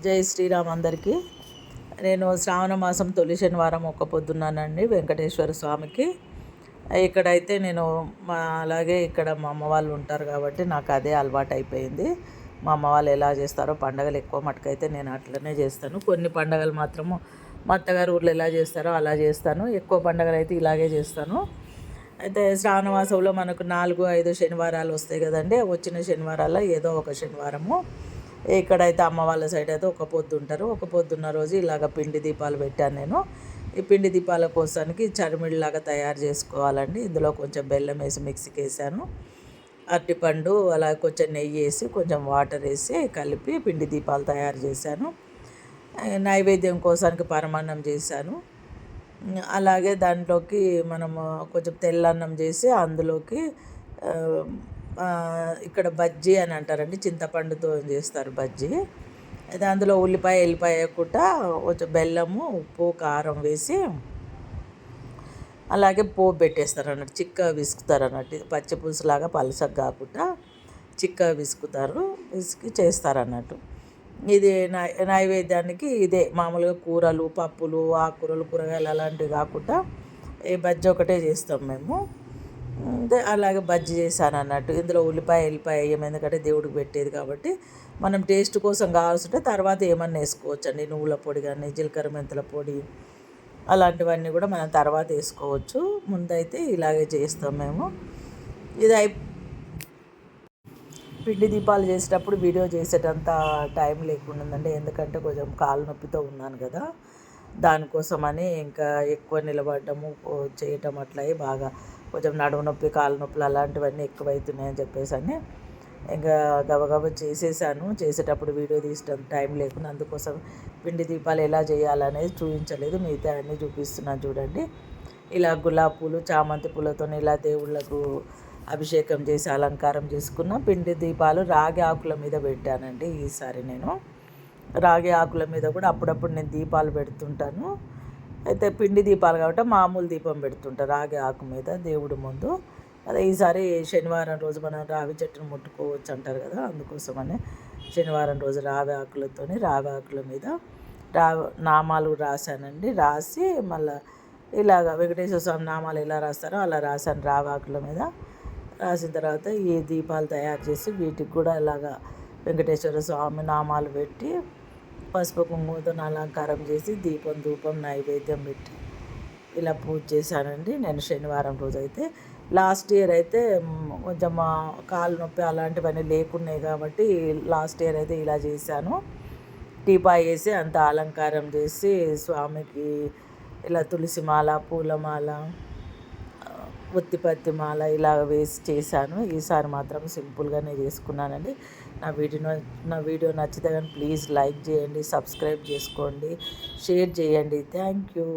జై శ్రీరామ్ అందరికీ. నేను శ్రావణ మాసం తొలి శనివారం ఒక్క పొద్దున్నానండి వెంకటేశ్వర స్వామికి. ఇక్కడైతే నేను అలాగే ఇక్కడ మా అమ్మ వాళ్ళు ఉంటారు కాబట్టి నాకు అదే అలవాటు అయిపోయింది. మా అమ్మ వాళ్ళు ఎలా చేస్తారో పండగలు ఎక్కువ మటుకైతే నేను అట్లనే చేస్తాను. కొన్ని పండగలు మాత్రము మా అత్తగారు ఊర్లో ఎలా చేస్తారో అలా చేస్తాను. ఎక్కువ పండగలు అయితే ఇలాగే చేస్తాను. అయితే శ్రావణ మాసంలో మనకు 4-5 శనివారాలు వస్తాయి కదండి. వచ్చిన శనివారాల్లో ఏదో ఒక శనివారము ఇక్కడైతే అమ్మ వాళ్ళ సైడ్ అయితే ఒక పొద్దు ఉంటారు. ఒక పొద్దున్న రోజు ఇలాగ పిండి దీపాలు పెట్టాను నేను. ఈ పిండి దీపాల కోసానికి చరిమిడిలాగా తయారు చేసుకోవాలండి. ఇందులో కొంచెం బెల్లం వేసి మిక్సీకి వేసాను. అరటిపండు అలా కొంచెం నెయ్యి వేసి కొంచెం వాటర్ వేసి కలిపి పిండి దీపాలు తయారు చేశాను. నైవేద్యం కోసానికి పరమాన్నం చేశాను. అలాగే దాంట్లోకి మనము కొంచెం తెల్లన్నం చేసి అందులోకి ఇక్కడ బజ్జీ అని అంటారండి, చింతపండుతో చేస్తారు బజ్జీ. అయితే అందులో ఉల్లిపాయ ఎల్లిపాయ వేయకుండా కొంచెం బెల్లము ఉప్పు కారం వేసి అలాగే పోపు పెట్టేస్తారు అన్నట్టు, చిక్కగా విసుకుతారు అన్నట్టు. పచ్చి పులుసులాగా పలసగా కాకుండా చిక్కగా విసుకుతారు, విసికి చేస్తారు అన్నట్టు. ఇది నైవేద్యానికి ఇదే మామూలుగా కూరలు పప్పులు ఆకుకూరలు కూరగాయలు అలాంటివి కాకుండా ఈ బజ్జీ ఒకటే చేస్తాం మేము. అలాగే బజ్జీ చేశాను అన్నట్టు. ఇందులో ఉల్లిపాయ ఎల్లిపాయ వేయం, ఎందుకంటే దేవుడికి పెట్టేది కాబట్టి. మనం టేస్ట్ కోసం కావాల్సింటే తర్వాత ఏమన్నా వేసుకోవచ్చండి, నువ్వుల పొడి కానీ జీలకర్ర మెంతుల పొడి అలాంటివన్నీ కూడా మనం తర్వాత వేసుకోవచ్చు. ముందైతే ఇలాగే చేస్తాం మేము. ఇది పిండి దీపాలు చేసేటప్పుడు వీడియో చేసేటంత టైం లేకుండా ఉందండి, ఎందుకంటే కొంచెం కాలు నొప్పితో ఉన్నాను కదా, దానికోసమని ఇంకా ఎక్కువ నిలబడటము చేయటం అట్లా బాగా కొంచెం నడుము నొప్పి కాలు నొప్పులు అలాంటివన్నీ ఎక్కువైతున్నాయని చెప్పేసి అని ఇంకా గబగబా చేసేసాను. చేసేటప్పుడు వీడియో తీసడం టైం లేకుండా, అందుకోసం పిండి దీపాలు ఎలా చేయాలనేది చూపించలేదు, మిగతా అన్నీ చూపిస్తున్నాను చూడండి. ఇలా గులాబీ పూలు చామంతి పూలతో ఇలా దేవుళ్ళకు అభిషేకం చేసి అలంకారం చేసుకున్న పిండి దీపాలు రాగి ఆకుల మీద పెట్టానండి. ఈసారి నేను రాగి ఆకుల మీద కూడా అప్పుడప్పుడు నేను దీపాలు పెడుతుంటాను. అయితే పిండి దీపాలు కాబట్టి మామూలు దీపం పెడుతుంటాను రాగి ఆకు మీద దేవుడి ముందు. అదే ఈసారి శనివారం రోజు మనం రావి చెట్టును ముట్టుకోవచ్చు అంటారు కదా, అందుకోసమని శనివారం రోజు రావి ఆకుల మీద నామాలు రాశానండి. రాసి మళ్ళీ ఇలాగ వెంకటేశ్వర స్వామి నామాలు ఎలా రాస్తారో అలా రాశాను రావి ఆకుల మీద. రాసిన తర్వాత ఈ దీపాలు తయారు చేసి వీటికి కూడా ఇలాగా వెంకటేశ్వర స్వామి నామాలు పెట్టి పసుపు కుంకుమతో అలంకారం చేసి దీపం ధూపం నైవేద్యం పెట్టి ఇలా పూజ చేశానండి నేను శనివారం రోజు. అయితే లాస్ట్ ఇయర్ అయితే కొంచెం కాలు నొప్పి అలాంటివన్నీ లేకున్నాయి కాబట్టి లాస్ట్ ఇయర్ అయితే ఇలా చేశాను. టీపాయ్ వేసి అంత అలంకారం చేసి స్వామికి ఇలా తులసి మాల పూలమాల ఒత్తిపత్తి మాల ఇలా వేసి చేశాను. ఈసారి మాత్రం సింపుల్గానే చేసుకున్నానండి. నా వీడియో నచ్చితే కానీ ప్లీజ్ లైక్ చేయండి, సబ్స్క్రైబ్ చేసుకోండి, షేర్ చేయండి. Thank you.